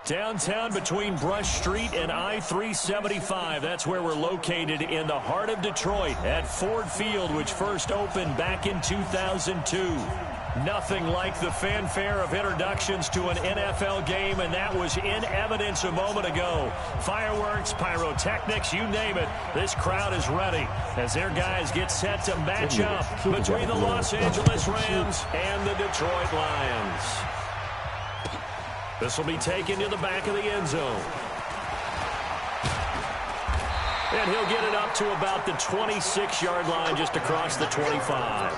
Downtown between Brush Street and I-375. That's where we're located in the heart of Detroit at Ford Field, which first opened back in 2002. Nothing like the fanfare of introductions to an NFL game, and that was in evidence a moment ago. Fireworks, pyrotechnics, you name it. This crowd is ready as their guys get set to match up between the Los Angeles Rams and the Detroit Lions. This will be taken to the back of the end zone. And he'll get it up to about the 26-yard line, just across the 25.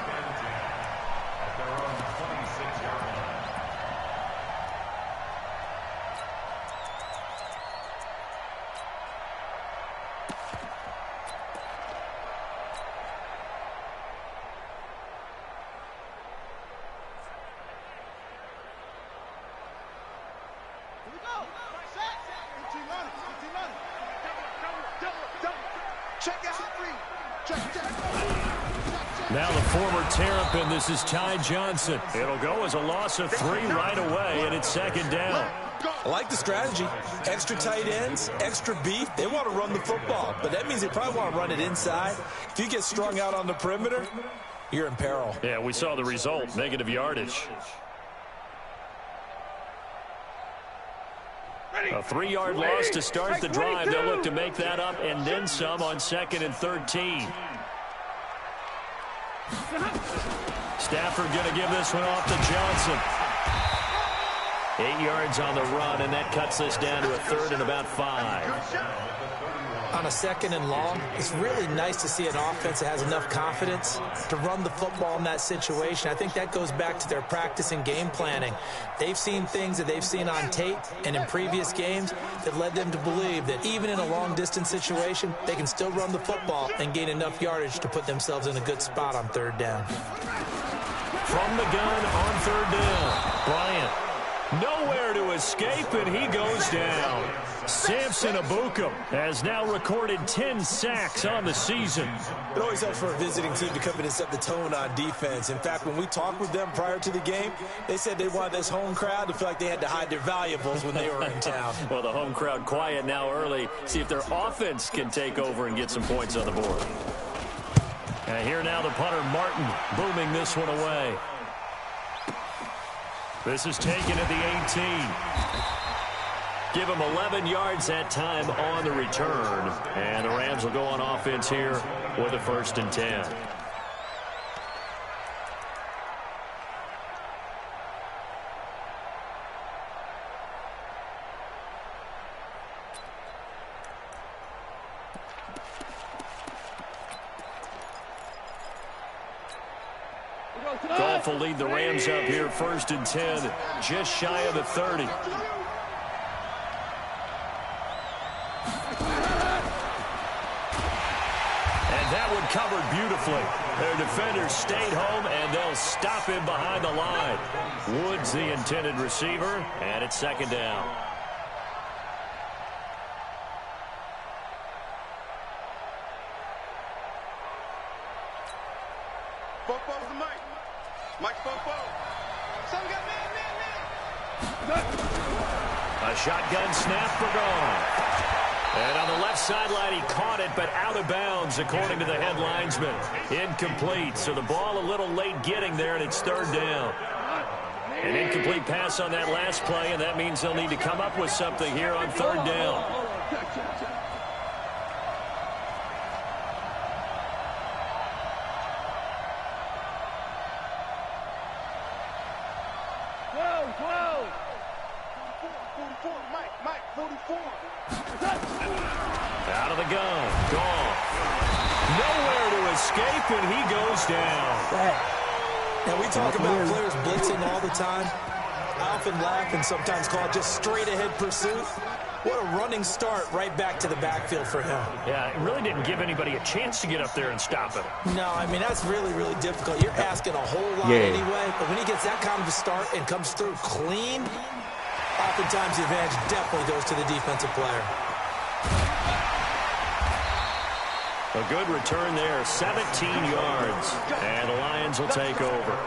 Now the former Terrapin, this is Ty Johnson. It'll go as a loss of 3 right away, and it's second down. I like the strategy. Extra tight ends, extra beef. They want to run the football, but that means they probably want to run it inside. If you get strung out on the perimeter, you're in peril. Yeah, we saw the result, negative yardage. A 3-yard loss to start the drive. They'll look to make that up and then some on 2nd and 13. Stafford going to give this one off to Johnson. 8 yards on the run, and that cuts this down to a 3rd and about 5. On a 2nd and long, it's really nice to see an offense that has enough confidence to run the football in that situation. I think that goes back to their practice and game planning. They've seen things that they've seen on tape and in previous games that led them to believe that even in a long-distance situation, they can still run the football and gain enough yardage to put themselves in a good spot on 3rd down. From the gun on 3rd down, Bryant. Nowhere to escape, and he goes down. Samson Abukum has now recorded 10 sacks on the season. It always helps for a visiting team to come in and set the tone on defense. In fact, when we talked with them prior to the game, they said they wanted this home crowd to feel like they had to hide their valuables when they were in town. Well, the home crowd quiet now early. See if their offense can take over and get some points on the board. And here now the punter, Martin, booming this one away. This is taken at the 18. Give him 11 yards that time on the return. And the Rams will go on offense here with a 1st and 10. Goff will lead the Rams up here, 1st and 10, just shy of the 30. And that one covered beautifully. Their defenders stayed home, and they'll stop him behind the line. Woods the intended receiver, and it's 2nd down. A shotgun snap for Goff. And on the left sideline, he caught it, but out of bounds, according to the head linesman. Incomplete, so the ball a little late getting there, and it's 3rd down. An incomplete pass on that last play, and that means they'll need to come up with something here on 3rd down. Out of the gun, Goff. Nowhere to escape, and he goes down. Now, we talk about players blitzing all the time. I often laugh and sometimes call it just straight-ahead pursuit. What a running start right back to the backfield for him. Yeah, it really didn't give anybody a chance to get up there and stop him. No, I mean, that's really, really difficult. You're asking a whole lot anyway, but when he gets that kind of a start and comes through clean, oftentimes the advantage definitely goes to the defensive player. A good return there, 17 yards, and the Lions will take over.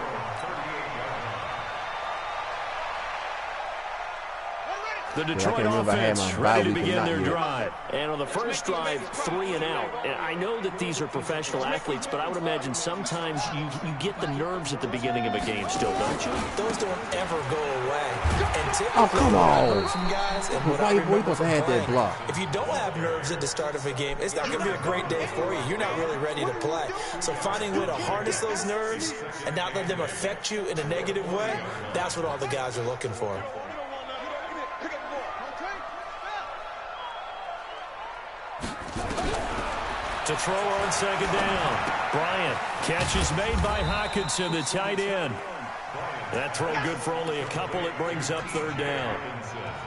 The Detroit offense ready to begin their drive. And on the first drive, 3 and out. And I know that these are professional athletes, but I would imagine sometimes you get the nerves at the beginning of a game still, don't you? Those don't ever go away. And Oh, come on. From guys, and Why you supposed to have that block? if you don't have nerves at the start of a game, it's not going to be a great day for you. You're not really ready to play. So finding a way to harness those nerves and not let them affect you in a negative way, that's what all the guys are looking for. To throw on second down. Bryant. Catch is made by Hockenson, the tight end. That throw good for only a couple. It brings up third down.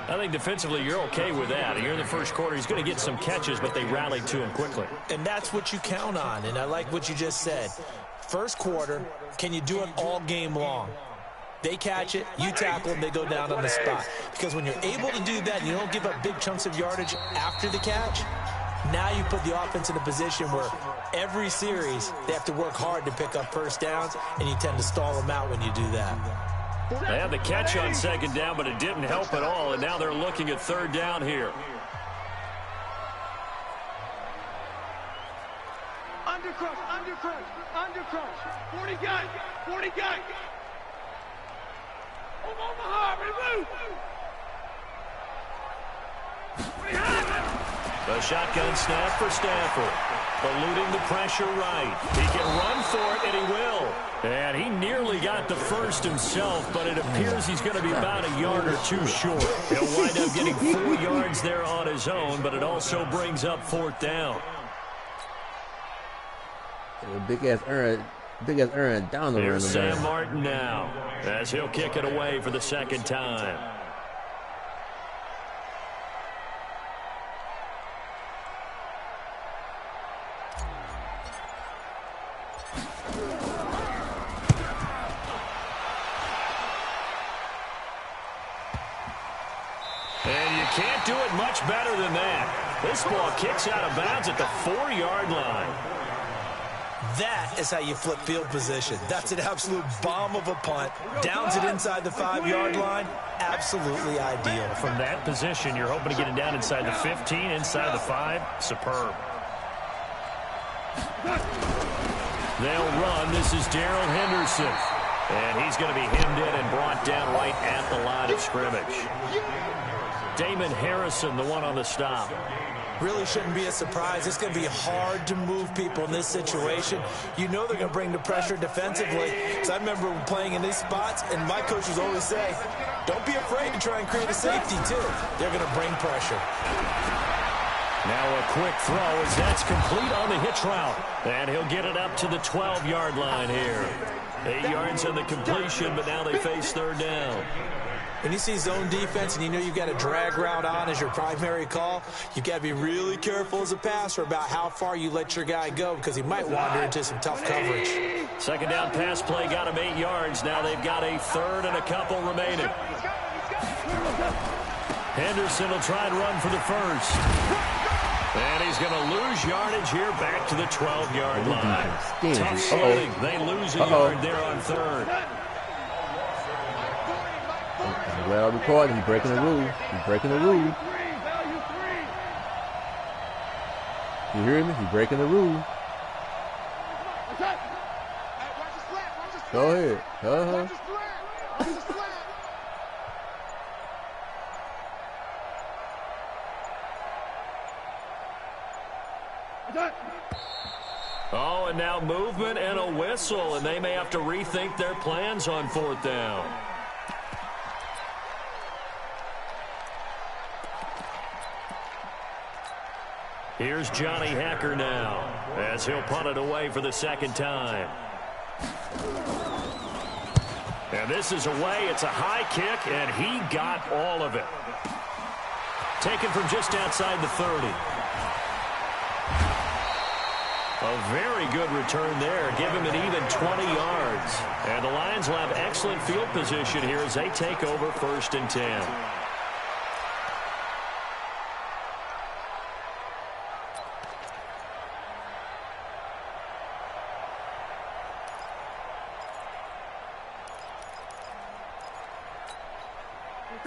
I think defensively you're okay with that. You're in the first quarter. He's going to get some catches, but they rallied to him quickly. And that's what you count on, and I like what you just said. First quarter, can you do it all game long? They catch it, you tackle them, they go down on the spot. Because when you're able to do that and you don't give up big chunks of yardage after the catch, now you put the offense in a position where every series they have to work hard to pick up first downs, and you tend to stall them out when you do that. They had the catch on second down, but it didn't help at all, and now they're looking at third down here. Undercrush, undercrush, undercrush. 40 guys, 40 guys. Omaha, remove. The shotgun snap for Stafford. Eluding the pressure right. He can run for it, and he will. And he nearly got the first himself, but it appears he's going to be about a yard or two short. He'll wind up getting 4 yards there on his own, but it also brings up fourth down. Big ass Aaron down the run. Here's Sam Martin now, as he'll kick it away for the second time. And you can't do it much better than that. This ball kicks out of bounds at the 4-yard line. That is how you flip field position. That's an absolute bomb of a punt. Downs it inside the 5-yard line. Absolutely ideal. From that position, you're hoping to get it down inside the 15, inside the 5. Superb. They'll run. This is Darrell Henderson. And he's going to be hemmed in and brought down right at the line of scrimmage. Damon Harrison, the one on the stop. Really shouldn't be a surprise. It's going to be hard to move people in this situation. You know they're going to bring the pressure defensively. So I remember playing in these spots, and my coaches always say, don't be afraid to try and create a safety, too. They're going to bring pressure. Now a quick throw as that's complete on the hitch route. And he'll get it up to the 12-yard line here. 8 yards on the completion, but now they face third down. When you see zone defense and you know you've got a drag route on as your primary call, you've got to be really careful as a passer about how far you let your guy go because he might wander into some tough coverage. Second down pass play got him 8 yards. Now they've got a third and a couple remaining. Henderson will try and run for the first. And he's going to lose yardage here back to the 12-yard line. Tough sledding. They lose a yard there on third. Well recorded. He's breaking the rule. He's breaking the rule. You hear me? He's breaking the rule. Go ahead. Oh, and now movement and a whistle, and they may have to rethink their plans on fourth down. Here's Johnny Hacker now, as he'll punt it away for the second time. And this is away. It's a high kick, and he got all of it. Taken from just outside the 30. A very good return there. Give him an even 20 yards. And the Lions will have excellent field position here as they take over first and 10.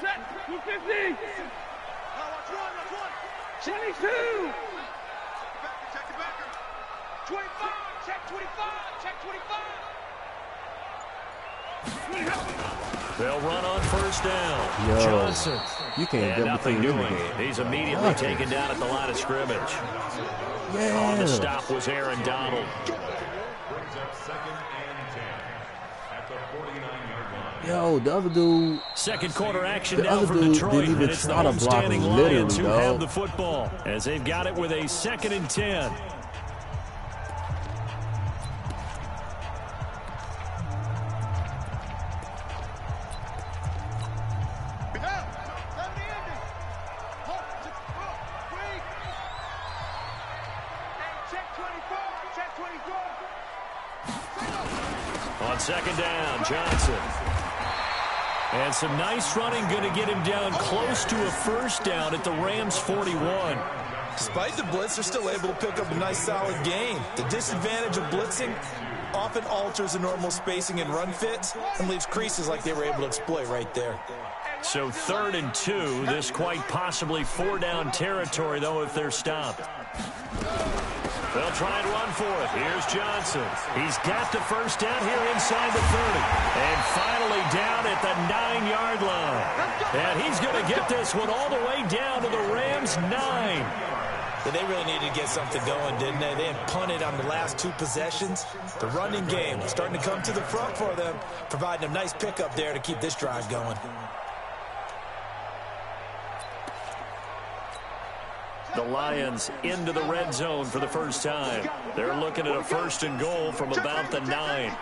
Set. 250. 22. Check the backer. 25. Check 25. Check 25. They'll run on first down. Yo, Johnson. you can't And double nothing team doing. him. He's immediately taken down at the line of scrimmage. On the stop was Aaron Donald. Yo, the other dude. Second quarter action The now other from dude Detroit. didn't even And it's the try to block homestanding him, Lions who literally, have dog. the football as they've got it with a 2nd and 10. On second down, Johnson. And some nice running going to get him down close to a first down at the Rams' 41. Despite the blitz, they're still able to pick up a nice, solid gain. The disadvantage of blitzing often alters the normal spacing and run fits and leaves creases like they were able to exploit right there. So 3rd and 2. This quite possibly 4-down territory, though, if they're stopped. They'll try and run for it. Here's Johnson. He's got the first down here inside the 30. And finally down at the 9-yard line. And he's going to get this one all the way down to the Rams' 9. Yeah, they really needed to get something going, didn't they? They had punted on the last 2 possessions. The running game starting to come to the front for them, providing a nice pickup there to keep this drive going. The Lions into the red zone for the first time. They're looking at a 1st and goal from about the 9.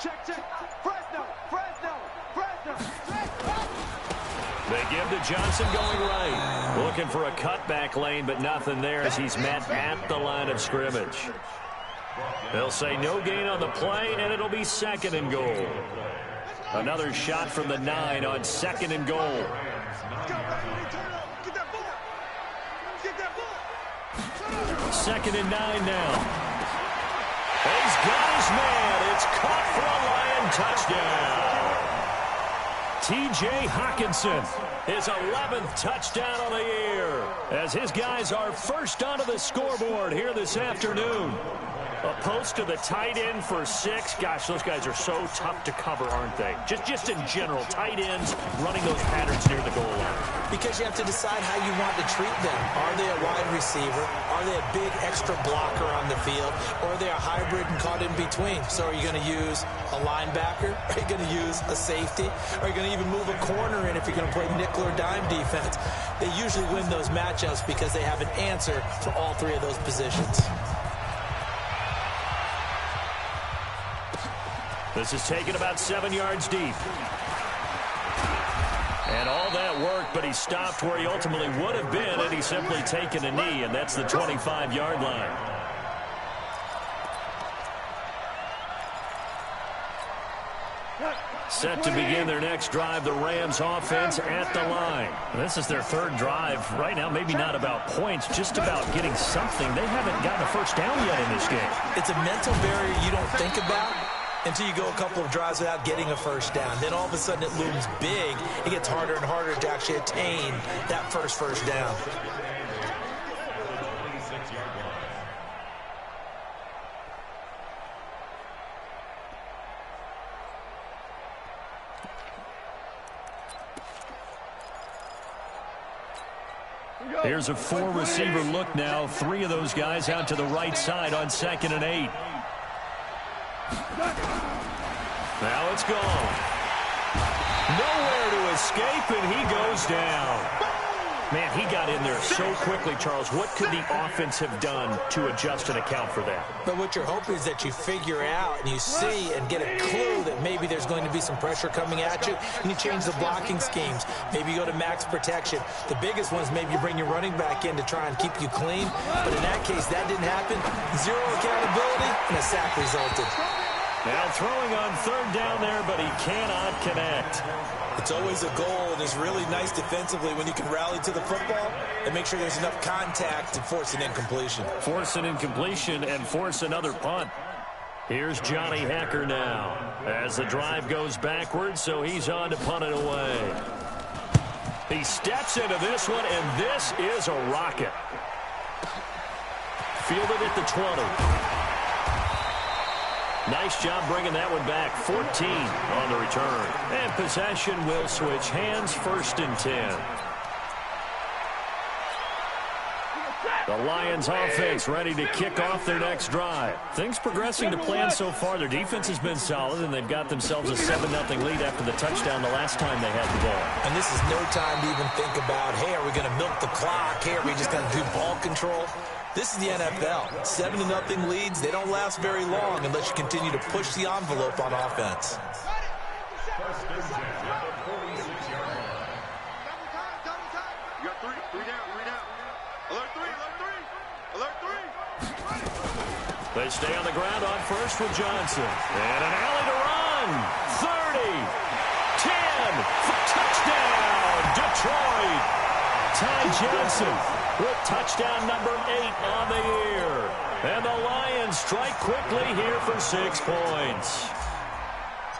Check. Fresno. They give to Johnson going right. Looking for a cutback lane, but nothing there as he's met at the line of scrimmage. They'll say no gain on the play, and it'll be 2nd and goal. Another shot from the 9 on 2nd and goal. Second and 9 now. He's got his man. It's caught for a Lion touchdown. T.J. Hawkinson, his 11th touchdown on the year, as his guys are first onto the scoreboard here this afternoon. A post to the tight end for 6. Gosh, those guys are so tough to cover, aren't they? Just in general, tight ends running those patterns near the goal line. Because you have to decide how you want to treat them. Are they a wide receiver? Are they a big extra blocker on the field? Or are they a hybrid and caught in between? So are you going to use a linebacker? Are you going to use a safety? Are you going to even move a corner in if you're going to play nickel or dime defense? They usually win those matchups because they have an answer for all 3 of those positions. This is taken about 7 yards deep. And all that work, but he stopped where he ultimately would have been had he simply taken a knee, and that's the 25-yard line. Set to begin their next drive, the Rams offense at the line. This is their 3rd drive. Right now, maybe not about points, just about getting something. They haven't gotten a first down yet in this game. It's a mental barrier you don't think about until you go a couple of drives without getting a first down. Then all of a sudden it looms big. It gets harder and harder to actually attain that first down. Here's a 4-receiver look now. 3 of those guys out to the right side on 2nd and 8. Now it's gone. Nowhere to escape, and he goes down. Man, he got in there so quickly, Charles. What could the offense have done to adjust and account for that? But what you're hoping is that you figure out and you see and get a clue that maybe there's going to be some pressure coming at you, and you change the blocking schemes. Maybe you go to max protection. The biggest one is maybe you bring your running back in to try and keep you clean. But in that case, that didn't happen. 0 accountability, and a sack resulted. Now throwing on 3rd down there, but he cannot connect. It's always a goal, and it's really nice defensively when you can rally to the football and make sure there's enough contact to force an incompletion. Force an incompletion and force another punt. Here's Johnny Hacker now as the drive goes backwards, so he's on to punt it away. He steps into this one, and this is a rocket. Fielded at the 20. Nice job bringing that one back. 14 on the return. And possession will switch hands, 1st and 10. The Lions offense ready to kick off their next drive. Things progressing to plan so far. Their defense has been solid, and they've got themselves a 7-0 lead after the touchdown the last time they had the ball. And this is no time to even think about, hey, are we going to milk the clock? Hey, are we just going to do ball control? This is the NFL. 7-0 leads, they don't last very long unless you continue to push the envelope on offense. They stay on the ground on first with Johnson. And an alley to run. 30, 10, touchdown, Detroit. Ty Johnson with touchdown number 8 on the year. And the Lions strike quickly here for 6 points.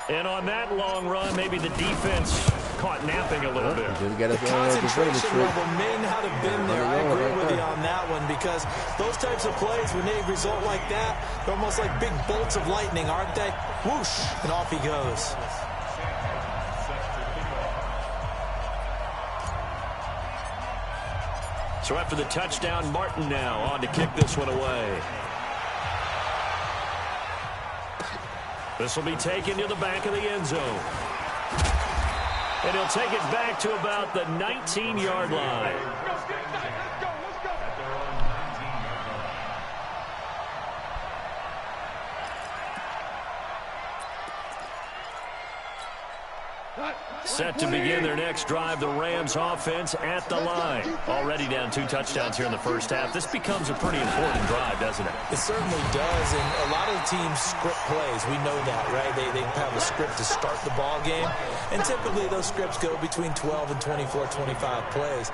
And on that long run, maybe the defense caught napping a little bit. Concentration level may not have been there. I agree with you on that one, because those types of plays, when they result like that, they're almost like big bolts of lightning, aren't they? Whoosh, and off he goes. So after the touchdown, Martin now on to kick this one away. This will be taken to the back of the end zone. And he'll take it back to about the 19-yard line. Set to begin their next drive, the Rams offense at the line. Already down 2 touchdowns here in the first half. This becomes a pretty important drive, doesn't it? It certainly does, and a lot of the teams script plays. We know that, right? They have a script to start the ball game, and typically those scripts go between 12 and 24, 25 plays.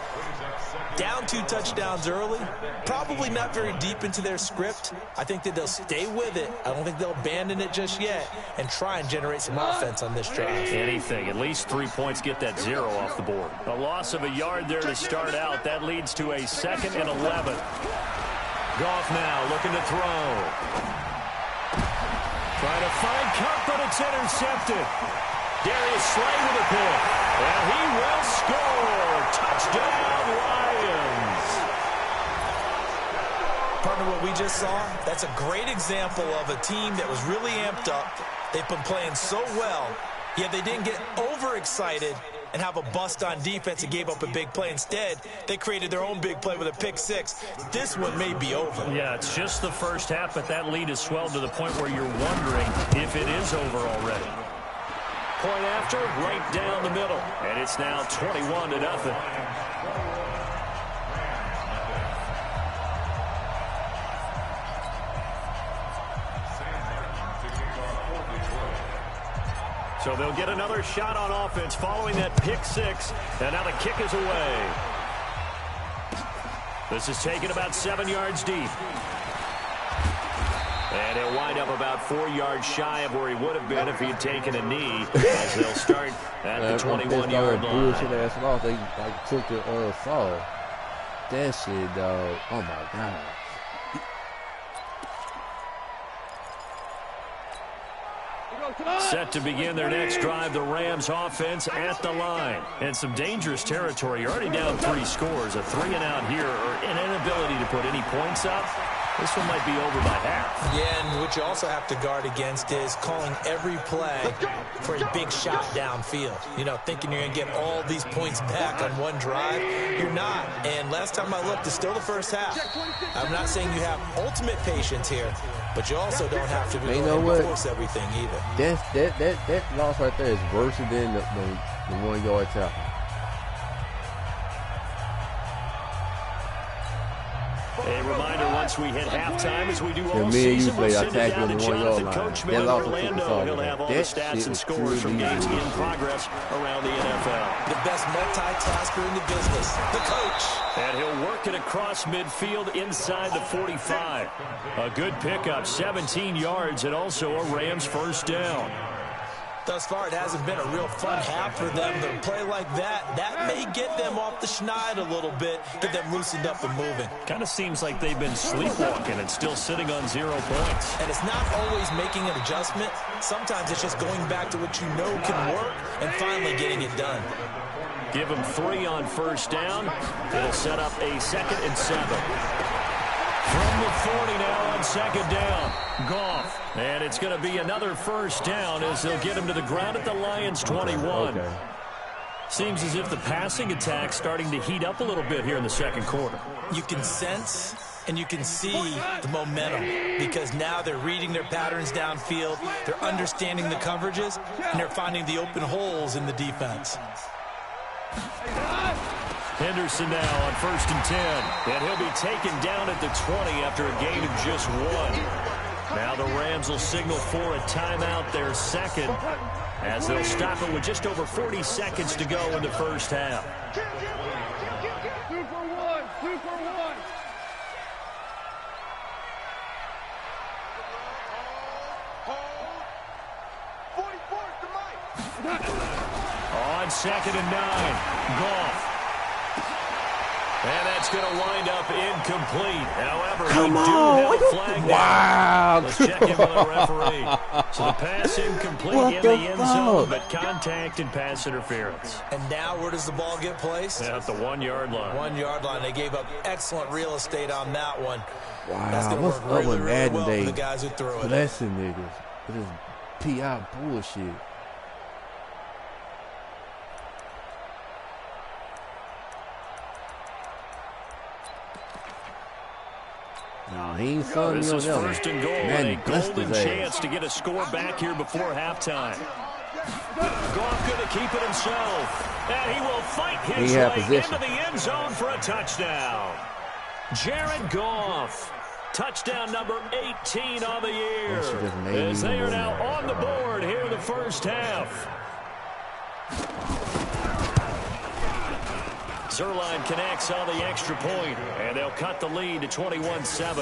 Down 2 touchdowns early, probably not very deep into their script. I think that they'll stay with it. I don't think they'll abandon it just yet and try and generate some offense on this drive. Anything. At least 3 points, get that 0 off the board. A loss of a yard there to start out. That leads to a 2nd and 11. Goff now looking to throw. Trying to find Cup, but it's intercepted. Darius Slay with a pick. And he will score. Touchdown, Lions. Partner, what we just saw, that's a great example of a team that was really amped up. They've been playing so well, yet they didn't get overexcited and have a bust on defense and gave up a big play. Instead, they created their own big play with a pick 6. This one may be over. Yeah, it's just the first half, but that lead has swelled to the point where you're wondering if it is over already. Point after, right down the middle. And it's now 21-0. So they'll get another shot on offense following that pick 6. And now the kick is away. This is taken about 7 yards deep. And he'll wind up about 4 yards shy of where he would have been if he had taken a knee, as they'll start at the 21-yard line. Bullshit ass off. They took the fall. That shit, dog. Oh my God. Set to begin their next drive, the Rams offense at the line. And some dangerous territory. You're already down 3 scores. A 3 and out here, or an inability to put any points up. This one might be over by half. Yeah, and what you also have to guard against is calling every play for a big shot downfield. You know, thinking you're going to get all these points back on one drive. You're not. And last time I looked, it's still the first half. I'm not saying you have ultimate patience here, but you also don't have to force everything either. That loss right there is worse than the 1 yard tackle. A reminder once we hit halftime, as we do all me and you season. play, We'll I send it tag you down on to the 1 yard Jonathan line. Coachman That in also took the Orlando. song He'll of have all that. the That stats shit and was scores from truly games in bullshit. progress around the NFL. The best multitasker in the business, the coach. And he'll work it across midfield inside the 45. A good pickup, 17 yards, and also a Rams first down. Thus far, it hasn't been a real fun half for them, but a play like that may get them off the schneid a little bit, get them loosened up and moving. Kind of seems like they've been sleepwalking and still sitting on 0 points. And it's not always making an adjustment. Sometimes it's just going back to what you know can work and finally getting it done. Give them 3 on first down. It'll set up a 2nd and 7. From the 40 now on 2nd down. Goff. And it's going to be another first down as they'll get him to the ground at the Lions' 21. Okay. Seems as if the passing attack's starting to heat up a little bit here in the second quarter. You can sense and you can see the momentum because now they're reading their patterns downfield, they're understanding the coverages, and they're finding the open holes in the defense. Henderson now on 1st and 10. And he'll be taken down at the 20 after a gain of just 1. Now the Rams will signal for a timeout, their second, as they'll stop it with just over 40 seconds to go in the first half. 2 for 1. 2 for 1. On 2nd and 9, Goff. And that's going to wind up incomplete. However, we do have a flag down. Let's check in with our referee. So the pass incomplete in the end zone, but contact and pass interference. And now where does the ball get placed? At the 1 yard line. 1 yard line. They gave up excellent real estate on that one. Wow, That's going to what's work up really, with really Madden well Day? for the guys who threw it. Blessing niggas. It is PI bullshit. No, he ain't selling This me on is that one. 1st and goal. Man, A he blessed golden his ass. chance to get a score back here before halftime. Goff going to keep it himself. And he will fight his He had way position. into the end zone for a touchdown. Jared Goff. Touchdown number 18 on the year. As they are now on the board here in the first half. Zerline connects on the extra point, and they'll cut the lead to 21-7.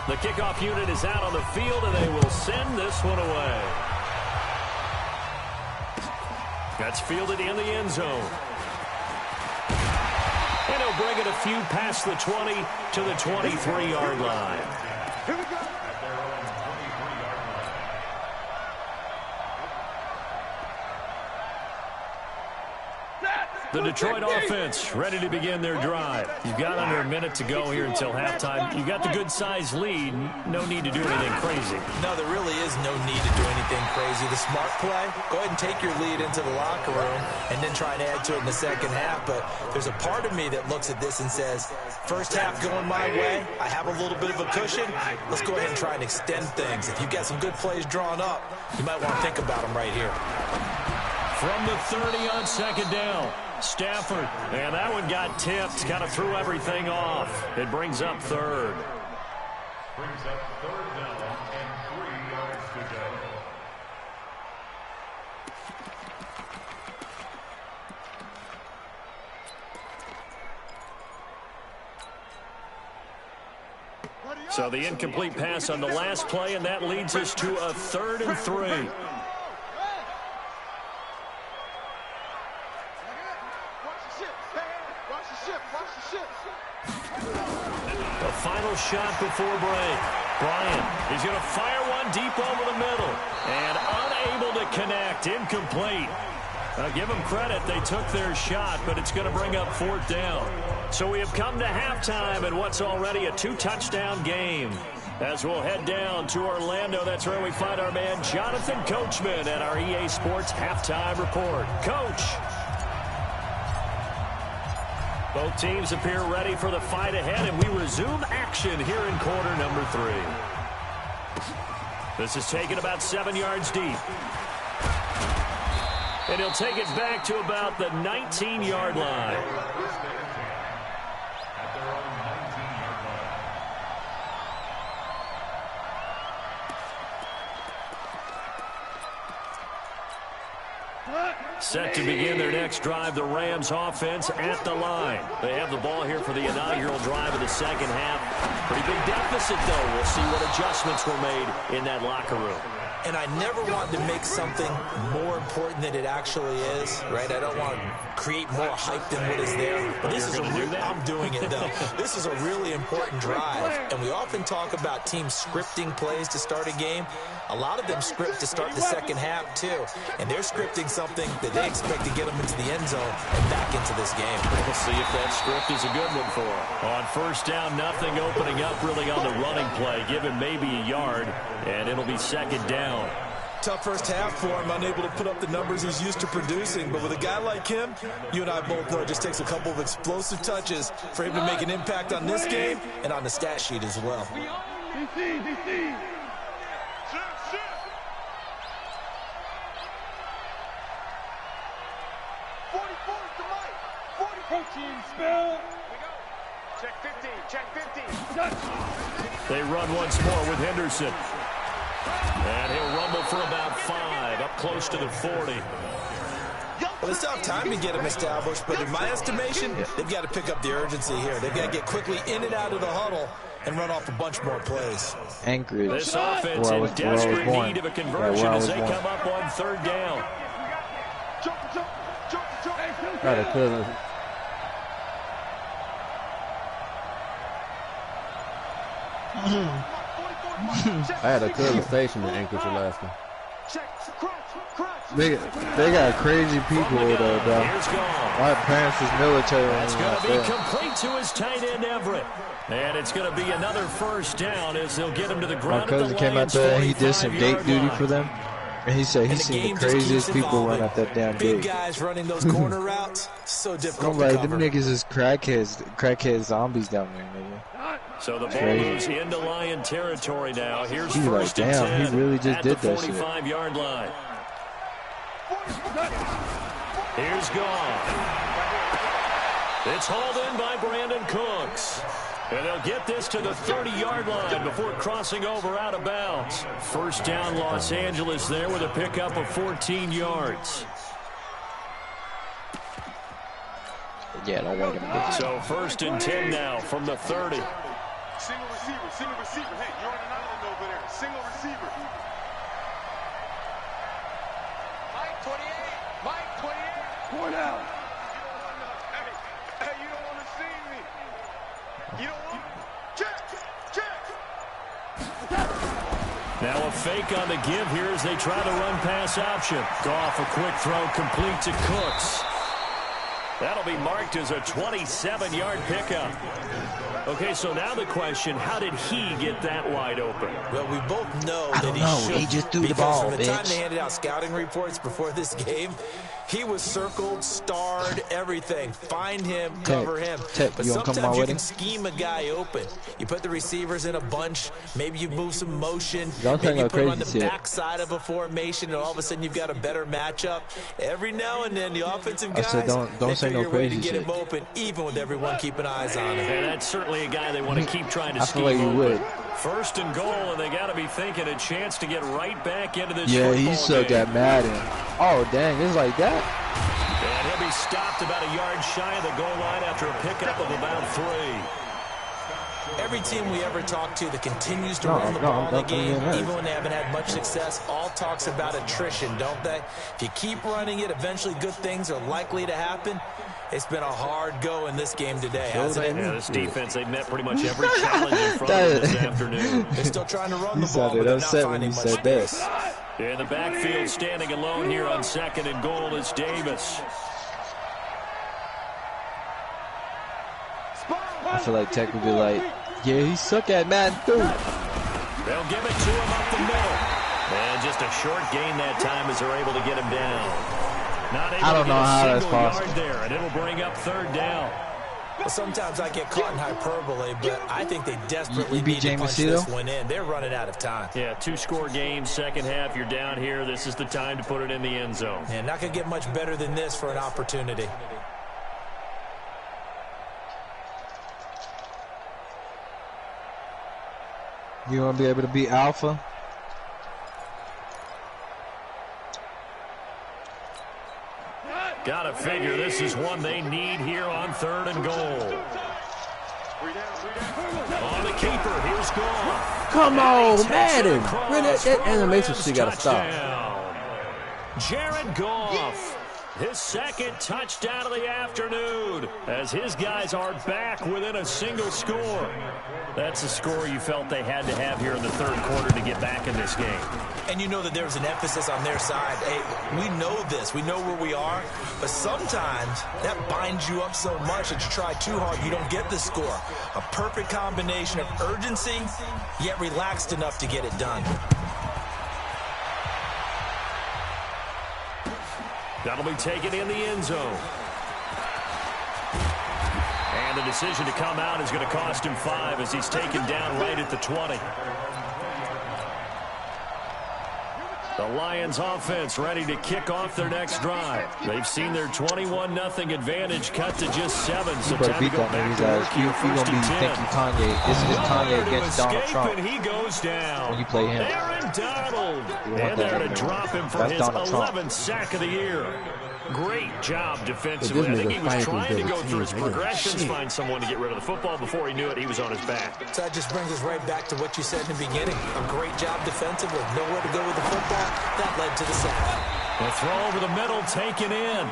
The kickoff unit is out on the field, and they will send this one away. That's fielded in the end zone. And he'll bring it a few past the 20 to the 23-yard line. Here we go. The Detroit offense ready to begin their drive. You've got under a minute to go here until halftime. You've got the good-sized lead. No need to do anything crazy. No, there really is no need to do anything crazy. The smart play, go ahead and take your lead into the locker room and then try and add to it in the second half. But there's a part of me that looks at this and says, first half going my way, I have a little bit of a cushion. Let's go ahead and try and extend things. If you've got some good plays drawn up, you might want to think about them right here. From the 30 on 2nd down, Stafford. And that one got tipped, kind of threw everything off. It brings up 3rd. Brings up 3rd down and 3 yards to go. So the incomplete pass on the last play, and that leads us to a 3rd and 3. The final shot before break. Bryant, he's going to fire one deep over the middle. And unable to connect, incomplete. Give them credit, they took their shot, but it's going to bring up 4th down. So we have come to halftime in what's already a 2-touchdown game. As we'll head down to Orlando, that's where we find our man Jonathan Coachman at our EA Sports Halftime Report. Coach. Both teams appear ready for the fight ahead, and we resume action here in quarter number 3. This is taken about 7 yards deep. And he'll take it back to about the 19-yard line. Set to begin their next drive, the Rams offense at the line. They have the ball here for the inaugural drive of the second half. Pretty big deficit, though. We'll see what adjustments were made in that locker room. And I never want to make something more important than it actually is, right? I don't want to create more hype than what is there. But this is I'm doing it, though. This is a really important drive. And we often talk about teams scripting plays to start a game. A lot of them script to start the second half, too. And they're scripting something that they expect to get them into the end zone and back into this game. We'll see if that script is a good one for them. On first down, nothing opening up really on the running play. Give him maybe a yard, and it'll be second down. Tough first half for him, unable to put up the numbers he's used to producing. But with a guy like him, you and I both know it just takes a couple of explosive touches for him to make an impact on this game and on the stat sheet as well. DC. 14, spell. Check 15, check 15. They run once more with Henderson. And he'll rumble for about 5, up close to the 40. Well, it's tough time to get him established, but in my estimation, they've got to pick up the urgency here. They've got to get quickly in and out of the huddle and run off a bunch more plays. Anchorage. This offense in desperate need of a conversion as they come up on third down. Got a cousin. I had a cousin stationed in Anchorage, Alaska. They got crazy people though, bro. My parents was military. That's going to be complete to his tight end Everett. And it's going to be another first down as they'll get him to the ground. My cousin came out there and he did some gate duty for them. And he said he's seen the craziest people run up that damn gate. Big guys running those corner routes, so difficult I'm like, to cover. them niggas is crackhead zombies down there, nigga. So the ball moves into Lion territory now. Here's He's first like, and damn, 10 he really just at did the that shit. 45-yard line. Here's gone. It's hauled in by Brandon Cooks. And they'll get this to the 30-yard line before crossing over out of bounds. First down, Los Angeles there with a pickup of 14 yards. Yeah, don't want him to get So first and 10 now from the 30. Single receiver. Hey, you're on an island over there. Single receiver. Mike 28. Point out. Hey, you don't want to see me. You don't want check. Now a fake on the give here as they try to run pass option. Goff, a quick throw complete to Cooks. That'll be marked as a 27-yard pickup. Okay, so now the question, how did he get that wide open? Well, we both know I that don't he know. should. He just threw the Because ball, from the time bitch. they handed out scouting reports before this game, he was circled, starred, everything. Find him, cover him. Tech, But you gonna come sometimes out you with can him? scheme a guy open. You put the receivers in a bunch. Maybe you move some motion. Don't Maybe say you no put him on the crazy shit. backside of a formation, and all of a sudden you've got a better matchup. Every now and then, the offensive I guys, said don't they say no figure a way to crazy get shit. him open, even with everyone keeping eyes on him. And that's certainly a guy they want to keep trying to I scheme feel like you open. would. First and goal, and they got to be thinking a chance to get right back into this Yeah, football he sucked game. at Madden. Oh, dang, it's like that? And he'll be stopped about a yard shy of the goal line after a pickup of about 3. Every team we ever talk to that continues to No, run the no, ball in the I'm game, definitely even when they haven't had much success, all talks about attrition, don't they? If you keep running it, eventually good things are likely to happen. It's been a hard go in this game today, hasn't it? Yeah, this defense, they've met pretty much every challenge in front of them this afternoon. They're still trying to run the You ball, sounded but they're not upset when finding you much said that. space. In the backfield, standing alone here on second and goal is Davis. I feel like Tech would be like, yeah, he suck at Madden too. They'll give it to him up the middle. And just a short gain that time as they're able to get him down. Not able I don't to know get how a that's single possible. yard there, and it'll bring up third down. Well, sometimes I get caught in hyperbole, but I think they desperately need to punch this one in. They're running out of time. Yeah, 2-score game, second half. You're down here. This is the time to put it in the end zone. Yeah, not going to get much better than this for an opportunity. You want to be able to beat Alpha? Gotta figure this is one they need here on 3rd and goal. On the keeper, here's Goff. Come on, Madden. That animation shit gotta stop. Jared Goff. His second touchdown of the afternoon as his guys are back within a single score. That's a score you felt they had to have here in the 3rd quarter to get back in this game. And you know that there's an emphasis on their side. Hey, we know this. We know where we are. But sometimes that binds you up so much that you try too hard, you don't get the score. A perfect combination of urgency, yet relaxed enough to get it done. That'll be taken in the end zone. And the decision to come out is going to cost him 5 as he's taken down right at the 20. The Lions offense ready to kick off their next drive. They've seen their 21-0 advantage cut to just 7. So time to go back to work here. First and 10. Kanye. This is Kanye against Donald Trump. And he goes down. When you play him. Aaron Donald. And there to drop him for his 11th sack of the year. Great job defensively. I think he was trying to go through his progressions, find someone to get rid of the football. Before he knew it, he was on his back. So that just brings us right back to what you said in the beginning. A great job defensively. Nowhere to go with the football. That led to the sack. The throw over the middle taken in.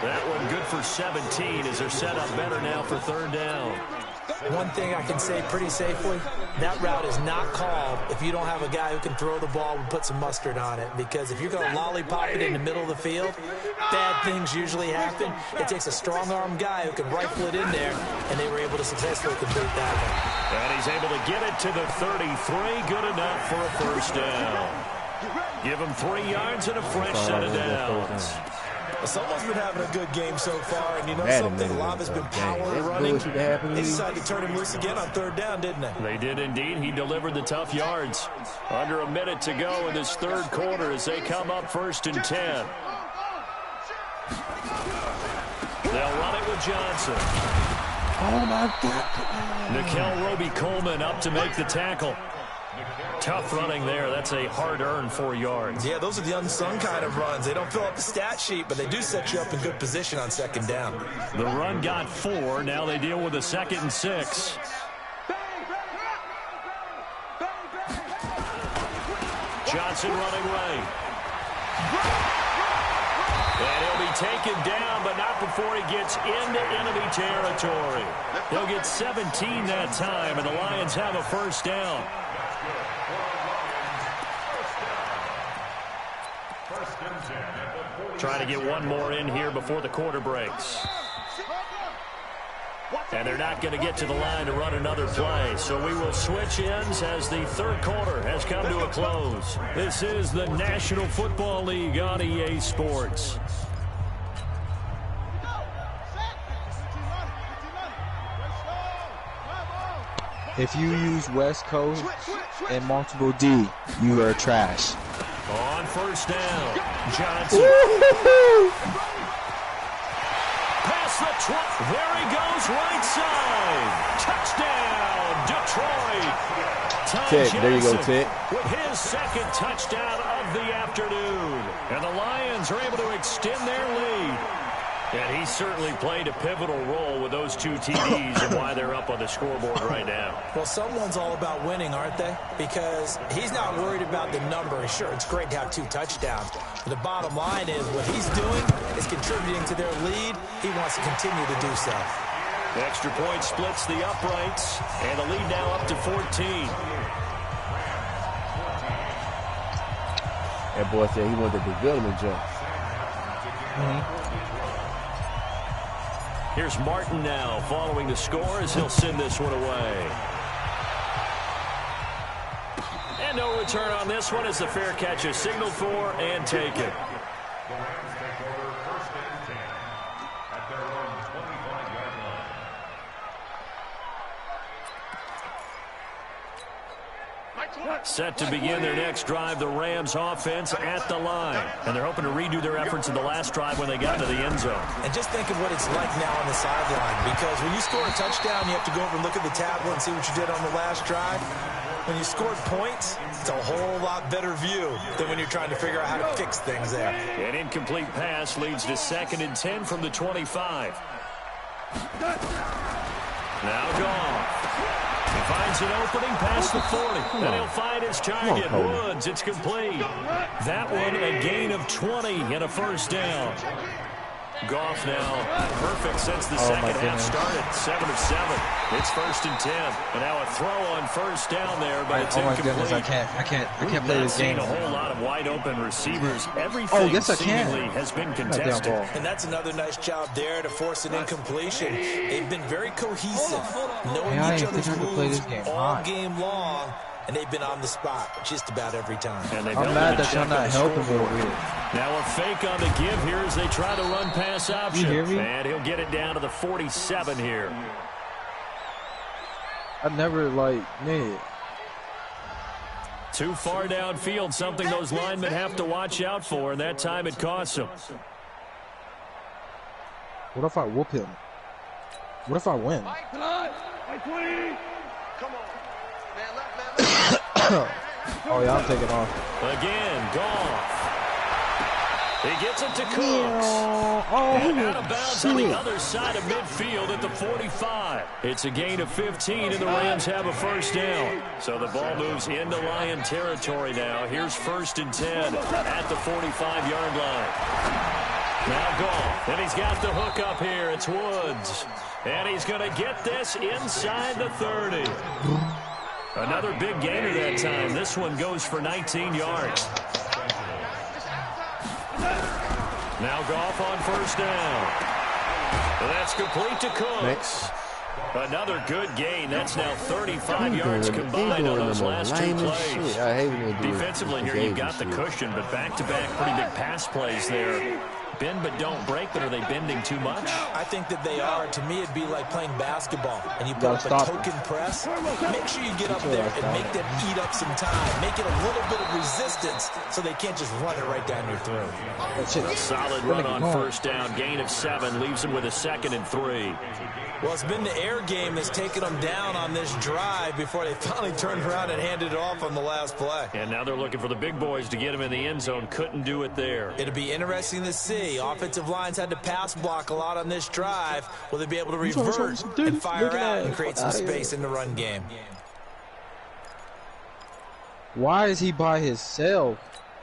That one good for 17 as they're set up better now for 3rd down. One thing I can say pretty safely, that route is not called if you don't have a guy who can throw the ball and put some mustard on it. Because if you're going to lollipop it in the middle of the field, bad things usually happen. It takes a strong-arm guy who can rifle it in there, and they were able to successfully complete that one. And he's able to get it to the 33. Good enough for a 1st down. Give him 3 yards and a fresh set of downs. Well, someone's been having a good game so far, and you know something, a lot has been power running. They decided to turn him loose again on 3rd down, didn't they? They did indeed. He delivered the tough yards. Under a minute to go in this 3rd quarter as they come up 1st and 10. They'll run it with Johnson. Oh, my God. Nickel Roby-Coleman up to make the tackle. Tough running there. That's a hard-earned 4 yards. Yeah, those are the unsung kind of runs. They don't fill up the stat sheet, but they do set you up in good position on 2nd down. The run got 4. Now they deal with a 2nd and 6. Johnson running right. And he'll be taken down, but not before he gets into enemy territory. He'll get 17 that time, and the Lions have a 1st down. Trying to get one more in here before the quarter breaks. And they're not going to get to the line to run another play. So we will switch ends as the 3rd quarter has come to a close. This is the National Football League on EA Sports. If you use West Coast and multiple D, you are trash. On 1st down, Johnson. Past the 20. There he goes, right side. Touchdown, Detroit. Ted, there you go, Ted. With his 2nd touchdown of the afternoon. And the Lions are able to extend their lead. And he certainly played a pivotal role with those 2 TDs and why they're up on the scoreboard right now. Well, someone's all about winning, aren't they? Because he's not worried about the number. Sure, it's great to have 2 touchdowns. But the bottom line is what he's doing is contributing to their lead. He wants to continue to do so. The extra point splits the uprights, and the lead now up to 14. That boy said he wanted the development jump. Here's Martin now following the score as he'll send this one away. And no return on this one as the fair catch is signaled for and taken. Set to begin their next drive, the Rams offense at the line. And they're hoping to redo their efforts in the last drive when they got to the end zone. And just think of what it's like now on the sideline, because when you score a touchdown, you have to go over and look at the tablet and see what you did on the last drive. When you scored points, it's a whole lot better view than when you're trying to figure out how to fix things there. An incomplete pass leads to 2nd and 10 from the 25. Now Goff. He finds an opening past the 40. Then he'll find his target, Woods. It's complete. That one a gain of 20 and a first down. Goff now perfect since the second half started. 7 of 7. It's 1st and 10. And now a throw on first down there, but it's incomplete. Goodness, I can't play this game. A whole lot of wide open receivers. Everything seemingly has been contested. And that's another nice job there to force an incompletion. They've been very cohesive, knowing each other's moves all game long. And they've been on the spot just about every time. And I'm mad that y'all not helping me over here. Now a fake on the give here as they try to run pass option. You hear me? And he'll get it down to the 47 here. I never, man. Too far downfield, something those linemen have to watch out for, and that time it costs them. What if I whoop him? What if I win? Come on. Oh, yeah, I'm taking off. Again, Goff. He gets it to Cooks. And out of bounds on the other side of midfield at the 45. It's a gain of 15, and the Rams have a first down. So the ball moves into Lion territory now. Here's 1st and 10 at the 45-yard line. Now Goff, and he's got the hook up here. It's Woods. And he's going to get this inside the 30. Another big gainer that time. This one goes for 19 yards. Now Goff on first down. That's complete to Cooks. Another good gain. That's now 35 yards combined on those last 2 plays. Defensively here, you've got the cushion, but back-to-back pretty big pass plays there. Bend but don't break, but are they bending too much? I think that they are. To me, it'd be like playing basketball, and you put up a token press. Make sure you get up there and make them eat up some time. Make it a little bit of resistance so they can't just run it right down your throat. A solid run on first down. Gain of 7 leaves them with a 2nd and 3. Well, it's been the air game that's taken them down on this drive before they finally turned around and handed it off on the last play. And now they're looking for the big boys to get him in the end zone. Couldn't do it there. It'll be interesting to see. Offensive lines had to pass block a lot on this drive. Will they be able to revert and fire out and create some space in the run game? Why is he by himself?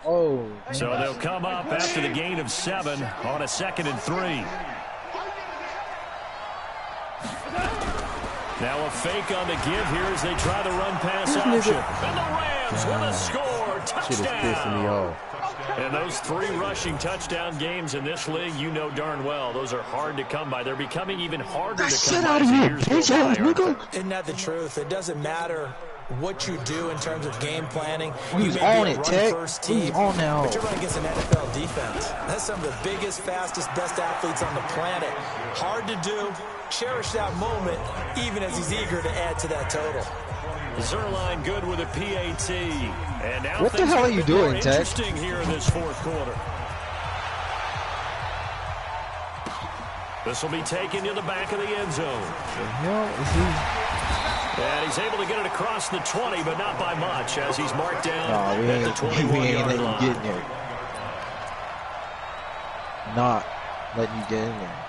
Oh. So they'll come up after the gain of 7 on a 2nd and 3. Now a fake on the give here as they try to run pass option. And the Rams with a score. Touchdown. And those 3 rushing touchdown games in this league, you know darn well, those are hard to come by. They're becoming even harder to come by as years go by. Isn't that the truth? It doesn't matter what you do in terms of game planning. You may be a run-first team, but you're running against an NFL defense. That's some of the biggest, fastest, best athletes on the planet. Hard to do. Cherish that moment, even as he's eager to add to that total. Zerline good with a PAT. And now what the hell are you doing, Ted? Interesting here in this 4th quarter. This will be taken to the back of the end zone. The hell is he? And he's able to get it across the 20, but not by much, as he's marked down at the 21-yard line. Get in there. Not letting you get in there.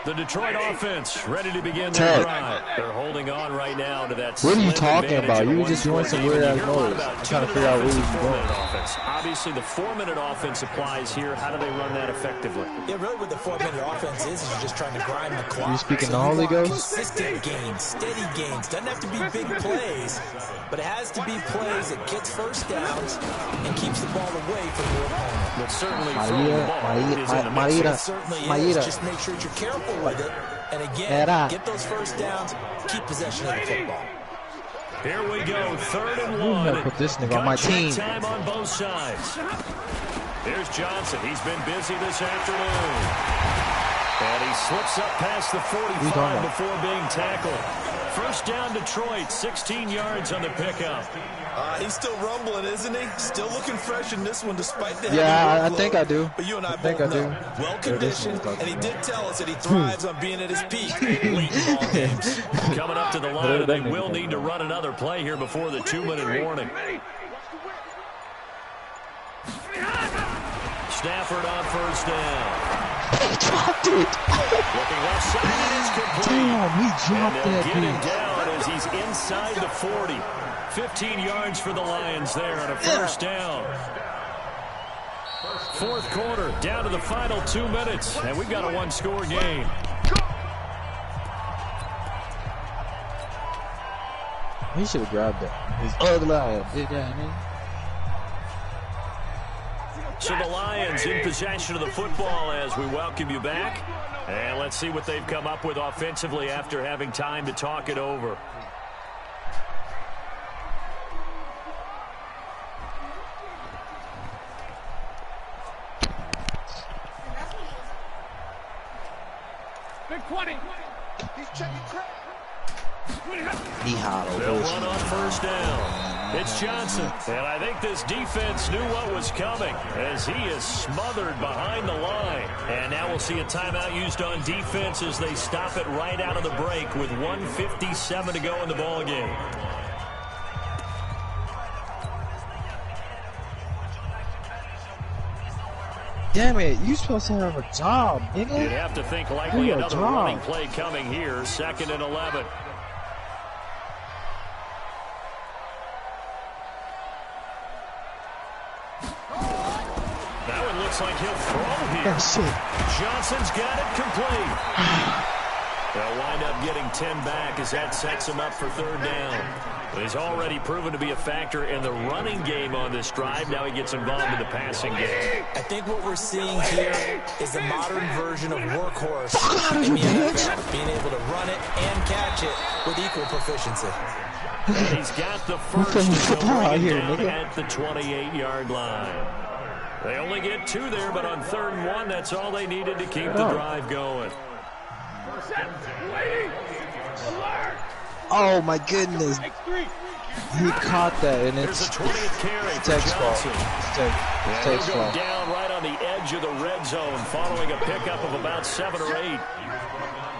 The Detroit offense ready to begin their drive. They're holding on right now to that. What are you talking about? You were just doing some weird ass noise. I'm trying to figure out where you're going. Obviously, the 4-minute offense applies here. How do they run that effectively? Yeah, really what the 4-minute offense is you're just trying to grind the clock. You speaking the Holy Ghost? Consistent gains, steady gains. Doesn't have to be big plays, but it has to be plays that gets first downs and keeps the ball away from your opponent. But certainly throwing the ball is in the mix. It certainly is. Just make sure you're careful with it. And again, get those first downs, keep possession of the football. Here we go, 3rd and 1. I'm gonna put this nigga on my team. Time on both sides. Here's Johnson. He's been busy this afternoon. And he slips up past the 45 before being tackled. First down, Detroit, 16 yards on the pickup. He's still rumbling, isn't he? Still looking fresh in this one despite the I think I do. But you and I both know. Well conditioned, and he did tell us that he thrives on being at his peak late in ball games. Coming up to the line, and they will need to run another play here before the 2-minute warning. Stafford on first down. He dropped it. Looking left side, it's complete. Damn, he dropped and that get him bitch. down as he's inside the 40. 15 yards for the Lions there on a first down. Fourth quarter, down to the final 2 minutes, and we've got a one-score game. He should have grabbed that. His ugly eye. Did that, man. So the Lions in possession of the football as we welcome you back. And let's see what they've come up with offensively after having time to talk it over. Big 20. He's checking crack. They'll run on first down. It's Johnson. And I think this defense knew what was coming as he is smothered behind the line. And now we'll see a timeout used on defense as they stop it right out of the break with 1:57 to go in the ball game. Damn it, you supposed to have a job, nigga. You'd have to think likely another running play coming here. 2nd and 11. That one looks like he'll throw here. Oh, shit. Johnson's got it complete. They'll wind up getting 10 back as that sets him up for 3rd down. But he's already proven to be a factor in the running game on this drive. Now he gets involved in the passing game. I think what we're seeing here is the modern version of workhorse in the NFL, being able to run it and catch it with equal proficiency. And he's got the first to bring it down at the 28-yard line. They only get 2 there, but on 3rd and 1, that's all they needed to keep the drive going. Oh my goodness. He caught that and it's There's a 20th carry for Tech's fault. Johnson. Tech's He'll go fault. down right on the edge of the red zone following a pickup of about 7 or 8.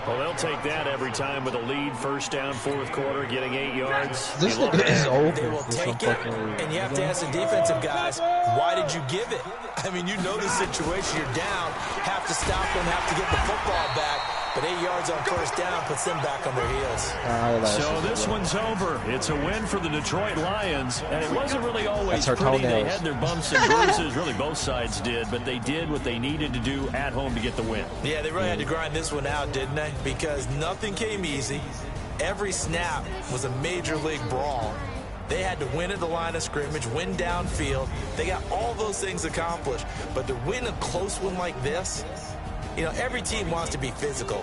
Well, they'll take that every time with a lead. First down, 4th quarter, getting 8 yards. This nigga is over. They will take it, and you have to ask the defensive guys, why did you give it? I mean, you know the situation. You're down, have to stop them, have to get the football back. But 8 yards on first down puts them back on their heels. So this one's over. It's a win for the Detroit Lions. And it wasn't really always pretty. They had their bumps and bruises. Really, both sides did. But they did what they needed to do at home to get the win. Yeah, they really had to grind this one out, didn't they? Because nothing came easy. Every snap was a major league brawl. They had to win at the line of scrimmage, win downfield. They got all those things accomplished. But to win a close one like this, you know, every team wants to be physical.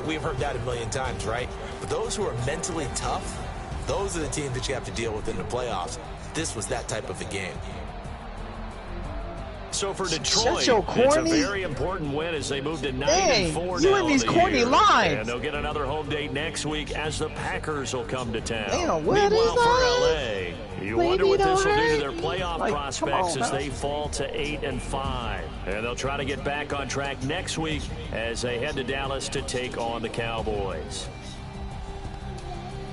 We've heard that a million times, right? But those who are mentally tough, those are the teams that you have to deal with in the playoffs. This was that type of a game. So for Detroit, it's a very important win as they move to 9-4 now in these corny lines. And they'll get another home date next week as the Packers will come to town. Damn, meanwhile, for LA, you wonder what this will do to their playoff prospects as they fall to 8-5. And they'll try to get back on track next week as they head to Dallas to take on the Cowboys.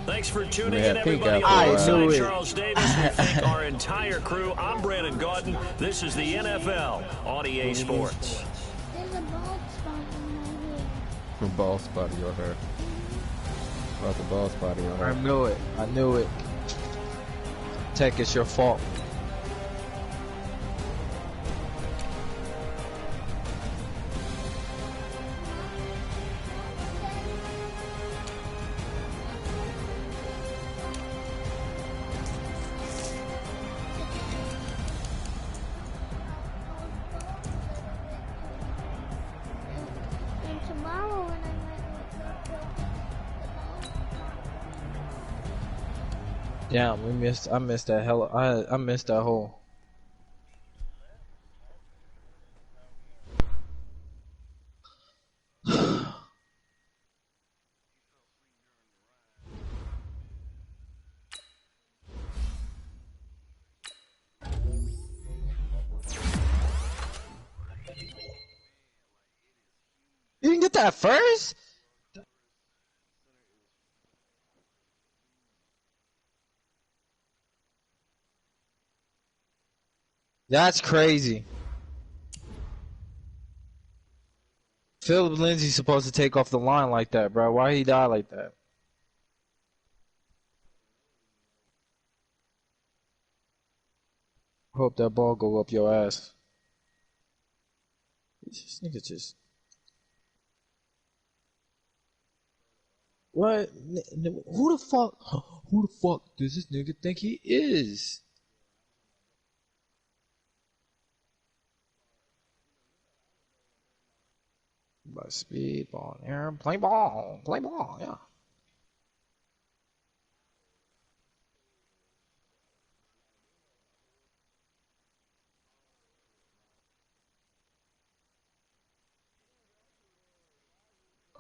Thanks for tuning in, everybody. Alongside Charles Davis, we thank our entire crew. I'm Brandon Gaudin. This is the NFL on EA Sports. There's a bald spot on my head. A ball spot in your hair. About the ball spot in your hair. I knew it. I knew it. Tech, it's your fault. And tomorrow when I Damn, I missed that hell. I missed that hole. that first? That's crazy. Philip Lindsay's supposed to take off the line like that, bro. Why he die like that? Hope that ball go up your ass. This nigga just... What? Who the fuck? Who the fuck does this nigga think he is? By speed, ball in air, play ball, yeah.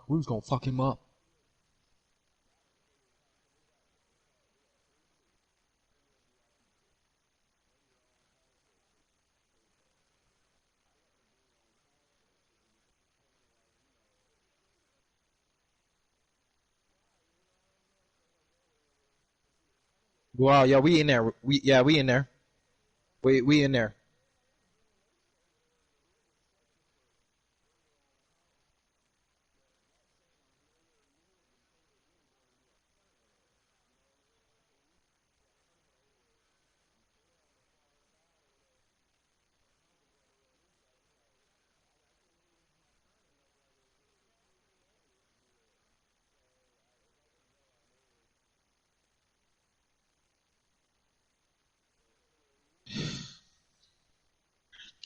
Who's gonna fuck him up? Wow, yeah, we in there. We in there. We in there.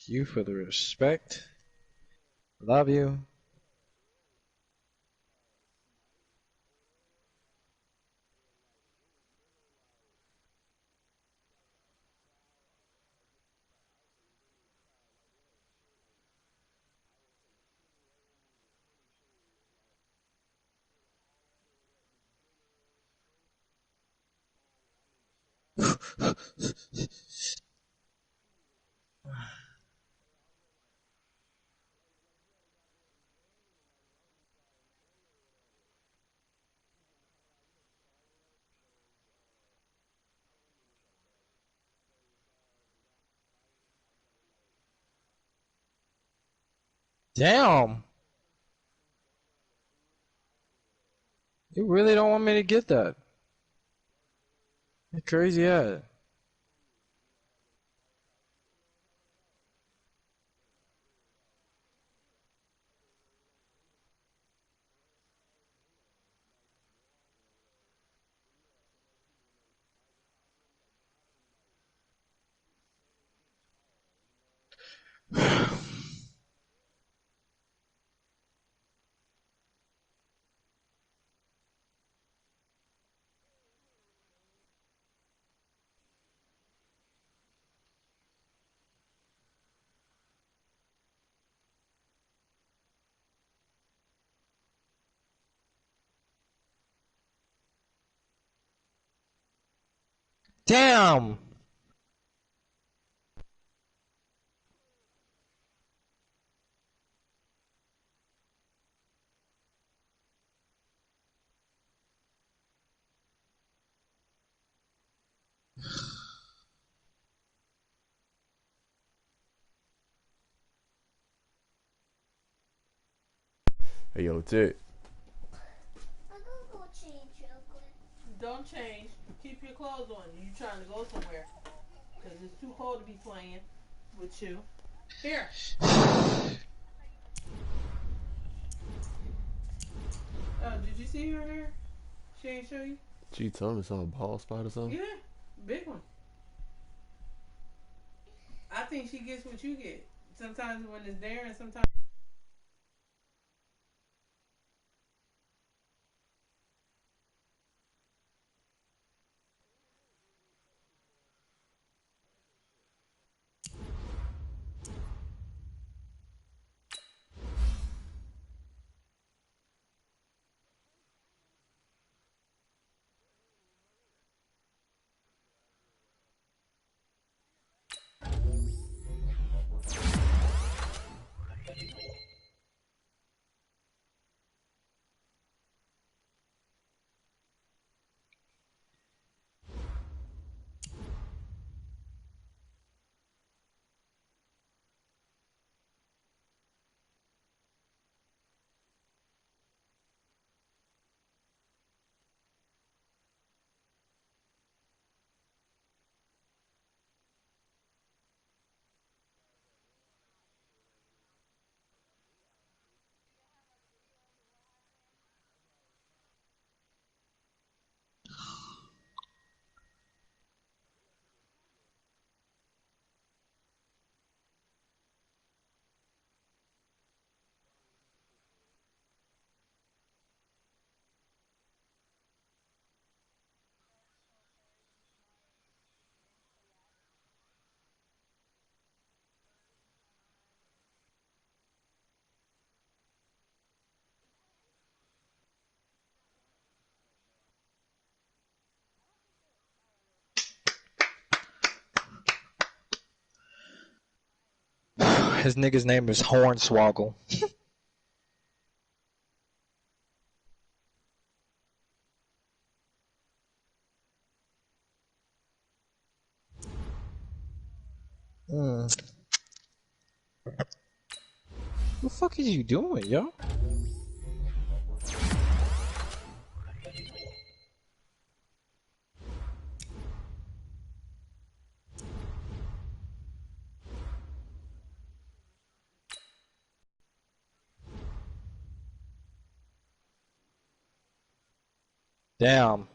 Thank you for the respect. Love you. Damn. You really don't want me to get that. You crazy ass. Damn. Hey, yo, Ted. I'm gonna go change real quick. Don't change. Keep your clothes on. You trying to go somewhere? Because it's too cold to be playing with you. Here. Oh, did you see her hair? She ain't show you? She told me it's on a bald spot or something. Yeah, big one. I think she gets what you get. Sometimes when it's there and sometimes... His nigga's name is Hornswoggle. What the fuck is you doing, yo? Damn.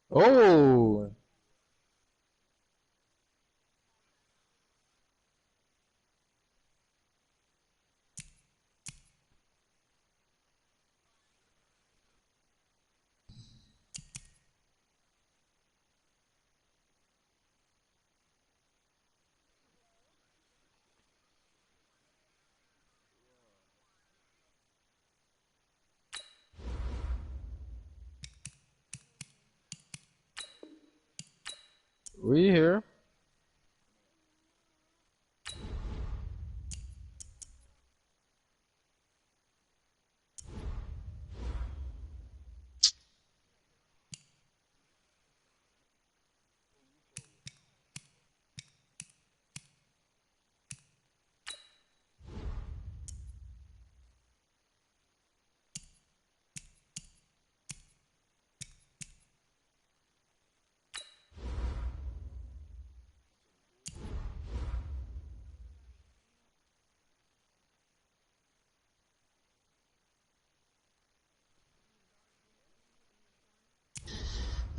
Oh. We here.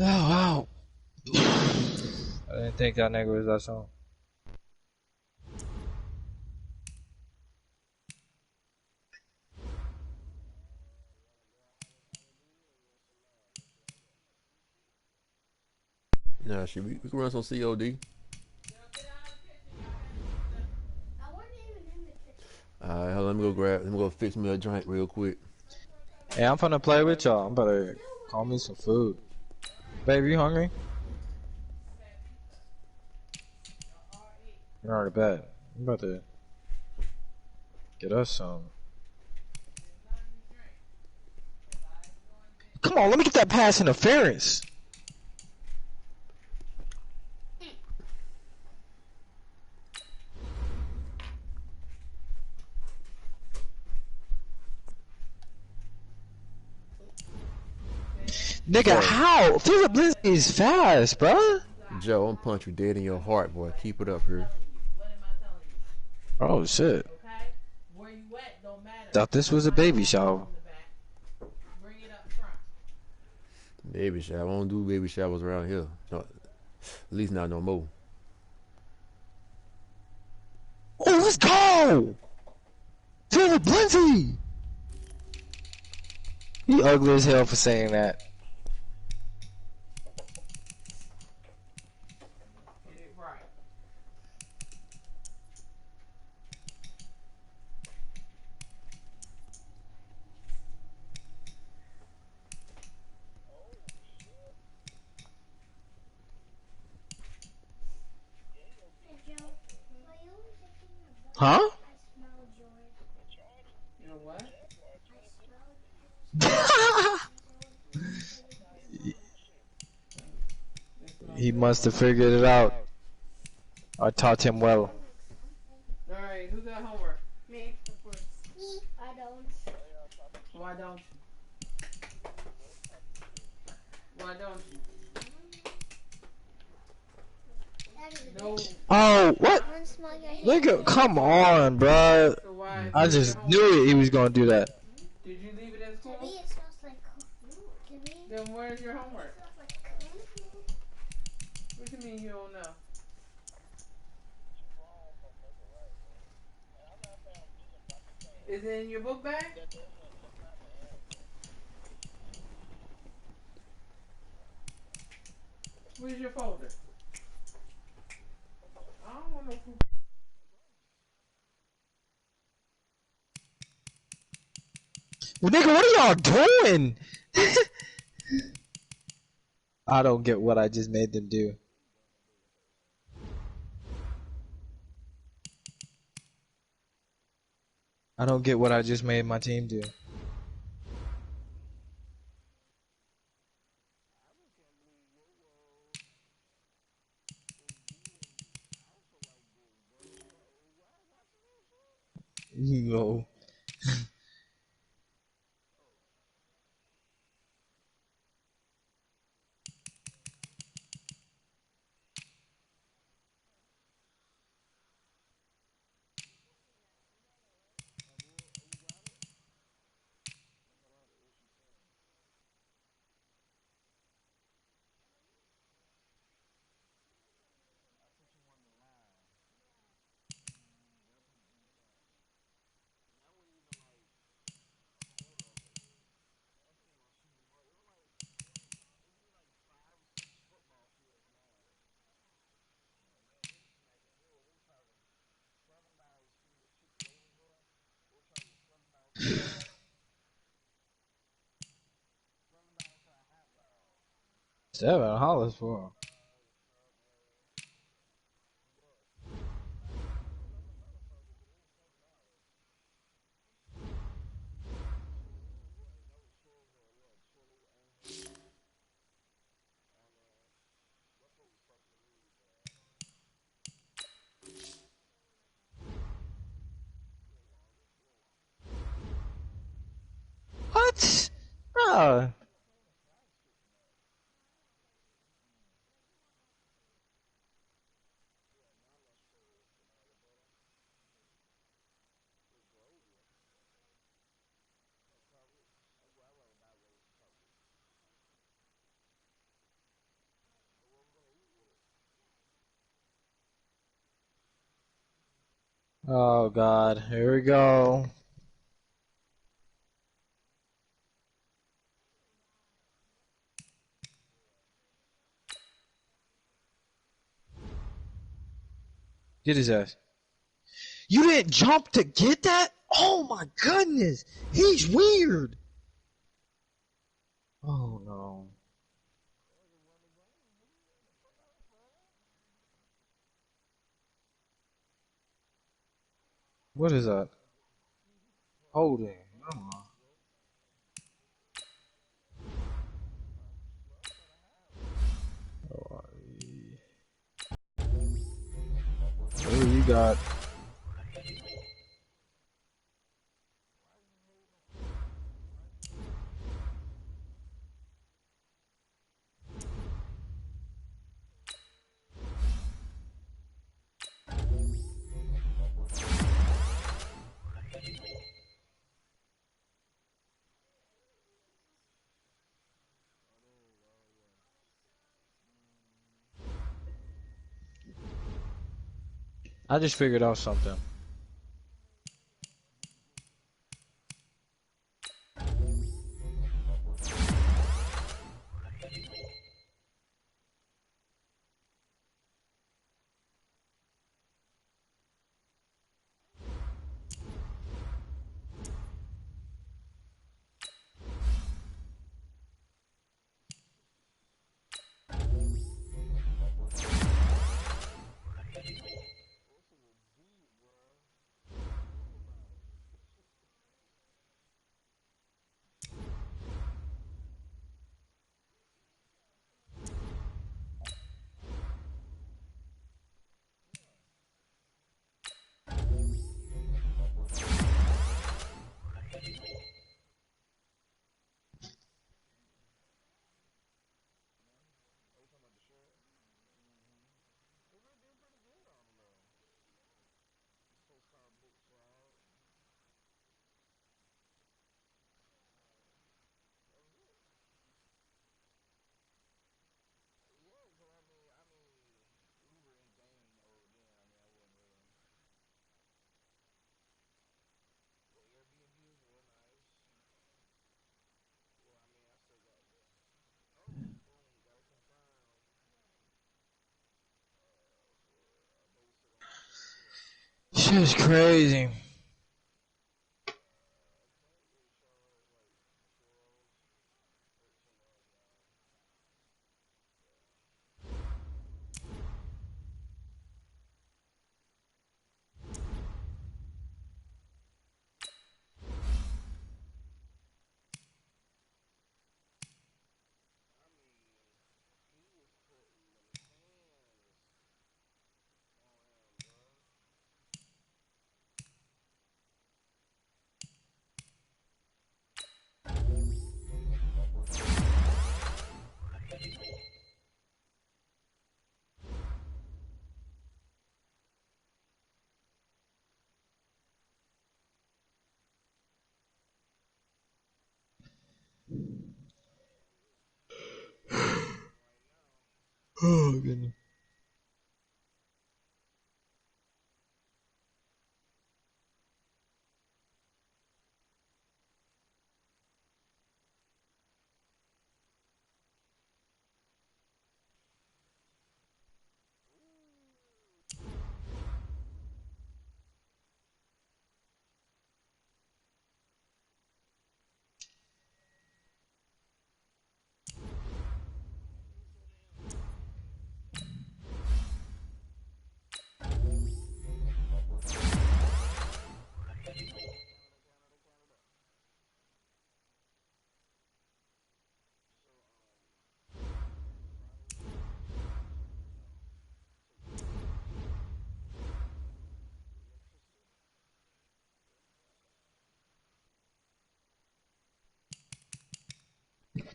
Oh wow. I didn't think that nigga was that song. Nah, shit, we can run some COD. Alright, let me go fix me a drink real quick. Hey, I'm finna play with y'all. I'm about to call me some food. Baby, you hungry? You're already bad. I'm about to get us some. Come on, let me get that pass interference. Nigga, how? Philip Lindsay is fast, bruh. Joe, I'm punch you dead in your heart, boy. Keep it up here. Oh shit. Thought this was a baby shower. Baby shower. I don't do baby showers around here. No, at least not no more. Oh, let's go! Philip Lindsay! He ugly as hell for saying that. Huh? You know what? He must have figured it out. I taught him well. Alright, who got homework? Me, of course. Me, I don't. Why don't you? Why don't you? No. Oh, what? Nigga, come on, bruh. So why? I just knew it, he was gonna do that. Did you leave it at school? To me, it smells like. To me, Then where's your homework? it smells like. What do you mean you don't know? Is it in your book bag? Where's your folder? I don't want no food. Well, nigga, what are y'all doing? I don't get what I just made them do. I don't get what I just made my team do. Yo. $7 for him. What? Bro. Oh God, here we go. Get his ass. You didn't jump to get that? Oh my goodness. He's weird. Oh no. What is that? Holding. Oh. What do you got? I just figured out something. shit's crazy. Oh goodness.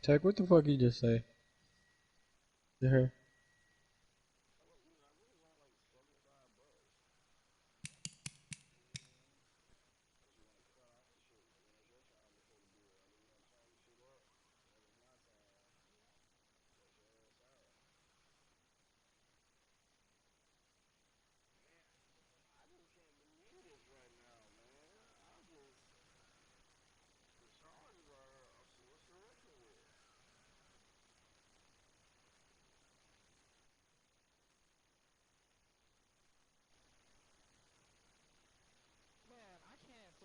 Tech, what the fuck you just say to her?